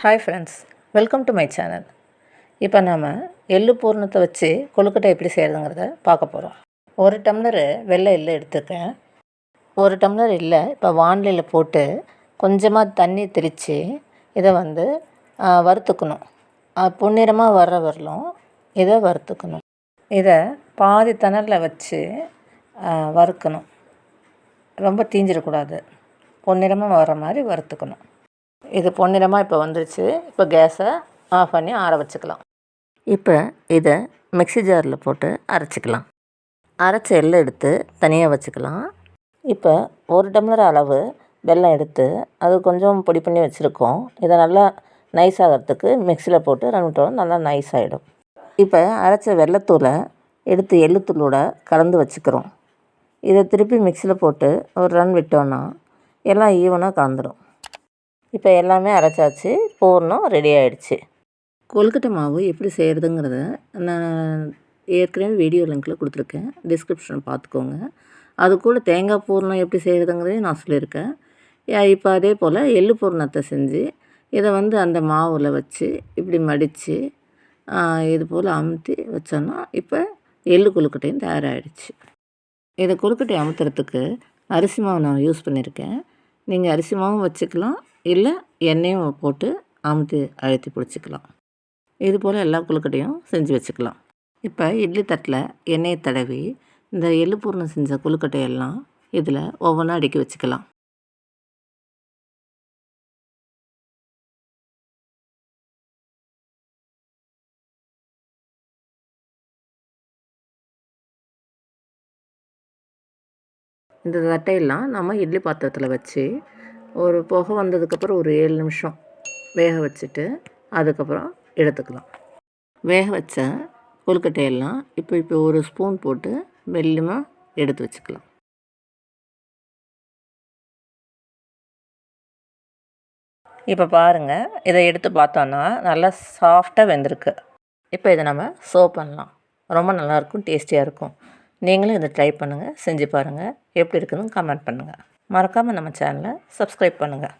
Hi friends, welcome to my channel. இப்போ நாம் எள்ளு பூரணத்தை வச்சு கொழுக்கட்டை எப்படி செய்கிறதுங்கிறத பார்க்க போகிறோம். 1 டம்ளர் வெள்ளை எள்ளு எடுத்துருக்கேன். 1 டம்ளர் இல்லை இப்போ வானிலையில் போட்டு கொஞ்சமாக தண்ணி தெளித்து இதை வறுத்துக்கணும். பொன்னிறமாக வர்ற வரலும் இதை வறுத்துக்கணும். இதை பாதி தணலில் வச்சு வறுக்கணும். ரொம்ப தீஞ்சிடக்கூடாது. பொன்னிறமாக வர்ற மாதிரி வறுத்துக்கணும். இது பொன்னிறமாக இப்போ வந்துருச்சு. இப்போ கேஸை ஆஃப் பண்ணி ஆற வச்சுக்கலாம். இப்போ இதை மிக்ஸி ஜாரில் போட்டு அரைச்சிக்கலாம். அரைச்ச எள்ளை எடுத்து தனியாக வச்சுக்கலாம். இப்போ 1 டம்ளர் அளவு வெல்லம் எடுத்து அது கொஞ்சம் பொடி பண்ணி வச்சுருக்கோம். இதை நல்லா நைஸ் ஆகிறதுக்கு மிக்ஸியில் போட்டு 2 டம்ளர் நல்லா நைஸ் ஆகிடும். இப்போ அரைச்ச வெல்லத்தூளை எடுத்து எள்ளுத்தூளோட கலந்து வச்சுக்கிறோம். இதை திருப்பி மிக்ஸியில் போட்டு ஒரு ரன் விட்டோன்னா எல்லாம் ஈவனாக கலந்துடும். இப்போ எல்லாமே அரைச்சாச்சு, பூரணம் ரெடி ஆகிடுச்சு. கொழுக்கட்டை மாவு எப்படி செய்கிறதுங்கிறத நான் ஏற்கனவே வீடியோ லிங்கில் கொடுத்துருக்கேன், டிஸ்கிரிப்ஷன் பார்த்துக்கோங்க. அது கூட தேங்காய் பூரணம் எப்படி செய்கிறதுங்கிறதையும் நான் சொல்லியிருக்கேன். இப்போ அதே போல் எள்ளு பூரணத்தை செஞ்சு இதை அந்த மாவில் வச்சு இப்படி மடித்து இது போல் அமுத்தி வச்சோன்னா இப்போ எள்ளு கொழுக்கட்டையும் தயாராகிடுச்சு. இதை கொழுக்கட்டை அமுத்துறதுக்கு அரிசி மாவு நான் யூஸ் பண்ணியிருக்கேன். நீங்கள் அரிசி மாவும் வச்சுக்கலாம், இல்லை எண்ணெயும் போட்டு அமுத்தி அழுத்தி பிடிச்சிக்கலாம். இது போல் எல்லா கொழுக்கட்டையும் செஞ்சு வச்சுக்கலாம். இப்போ இட்லி தட்டில் எண்ணெயை தடவி இந்த எள்ளு பூரணம் செஞ்ச கொழுக்கட்டையெல்லாம் இதில் ஒவ்வொன்றா அடுக்கி வச்சுக்கலாம். இந்த தட்டையெல்லாம் நம்ம இட்லி பாத்திரத்தில் வச்சு ஒரு புகை வந்ததுக்கப்புறம் ஒரு 7 நிமிஷம் வேக வச்சுட்டு அதுக்கப்புறம் எடுத்துக்கலாம். வேக வச்ச கொழுக்கட்டையெல்லாம் இப்போ ஒரு ஸ்பூன் போட்டு மெல்லியமாக எடுத்து வச்சுக்கலாம். இப்போ பாருங்கள், இதை எடுத்து பார்த்தோன்னா நல்லா சாஃப்டாக வெந்திருக்கு. இப்போ இதை நம்ம சர்வ் பண்ணலாம். ரொம்ப நல்லாயிருக்கும், டேஸ்டியாக இருக்கும். நீங்களும் இதை ட்ரை பண்ணுங்கள், செஞ்சு பாருங்கள். எப்படி இருக்குதுன்னு கமெண்ட் பண்ணுங்கள். மறக்காமல் நம்ம சேனலை சப்ஸ்கிரைப் பண்ணுங்கள்.